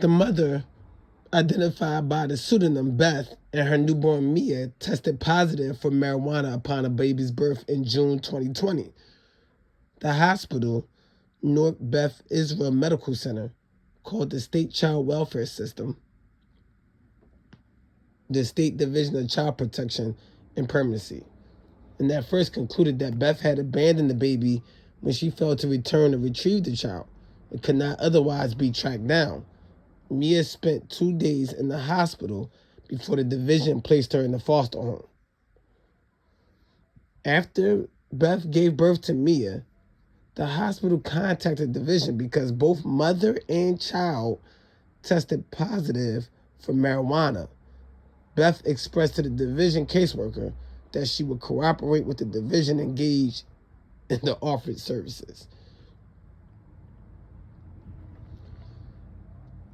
The mother, identified by the pseudonym Beth, and her newborn Mia tested positive for marijuana upon a baby's birth in June 2020. The hospital, Newark Beth Israel Medical Center, called the State Child Welfare System, the State Division of Child Protection and Permanency, and that first concluded that Beth had abandoned the baby when she failed to return to retrieve the child and could not otherwise be tracked down. Mia spent 2 days in the hospital before the division placed her in the foster home. After Beth gave birth to Mia, the hospital contacted the division because both mother and child tested positive for marijuana. Beth expressed to the division caseworker that she would cooperate with the division engaged in the offered services.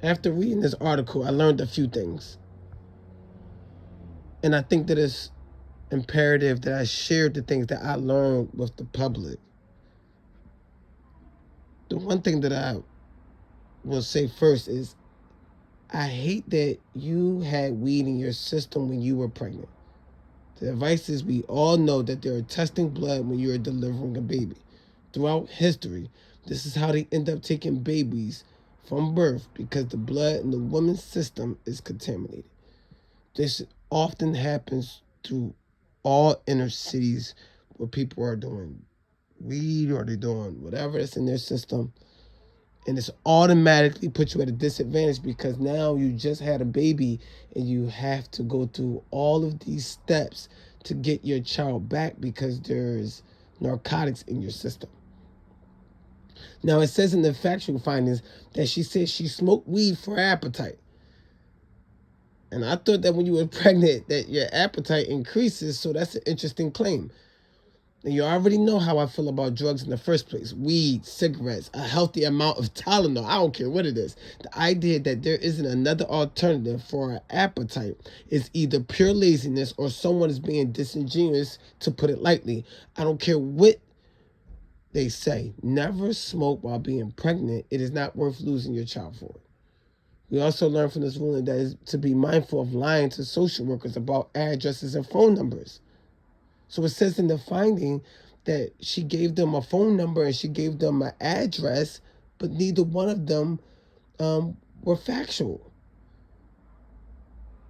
After reading this article, I learned a few things. And I think that it's imperative that I share the things that I learned with the public. The one thing that I will say first is I hate that you had weed in your system when you were pregnant. The advice is we all know that they are testing blood when you are delivering a baby. Throughout history, this is how they end up taking babies from birth because the blood in the woman's system is contaminated. This often happens through all inner cities where people are doing weed or they're doing whatever that's in their system. And it's automatically put you at a disadvantage because now you just had a baby and you have to go through all of these steps to get your child back because there's narcotics in your system. Now, it says in the factual findings that she said she smoked weed for appetite. And I thought that when you were pregnant that your appetite increases, so that's an interesting claim. And you already know how I feel about drugs in the first place. Weed, cigarettes, a healthy amount of Tylenol. I don't care what it is. The idea that there isn't another alternative for our appetite is either pure laziness or someone is being disingenuous, to put it lightly. I don't care what they say. Never smoke while being pregnant. It is not worth losing your child for it. We also learned from this ruling that is to be mindful of lying to social workers about addresses and phone numbers. So it says in the finding that she gave them a phone number and she gave them an address, but neither one of them were factual.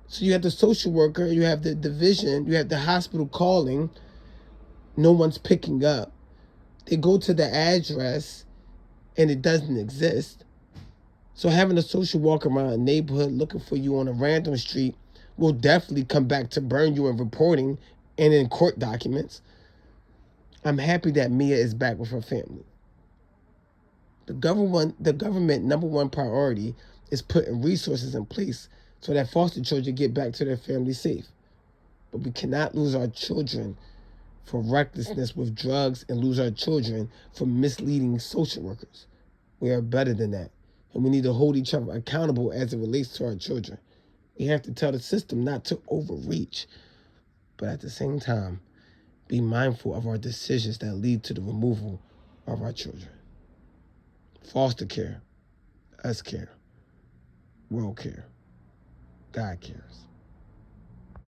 So you have the social worker, you have the division, you have the hospital calling, no one's picking up. They go to the address and it doesn't exist. So having a social walk around a neighborhood looking for you on a random street will definitely come back to burn you in reporting and in court documents. I'm happy that Mia is back with her family. The government number one priority is putting resources in place so that foster children get back to their family safe. But we cannot lose our children for recklessness with drugs and lose our children for misleading social workers. We are better than that. And we need to hold each other accountable as it relates to our children. We have to tell the system not to overreach, but at the same time, be mindful of our decisions that lead to the removal of our children. Foster care, us care, world care, God cares.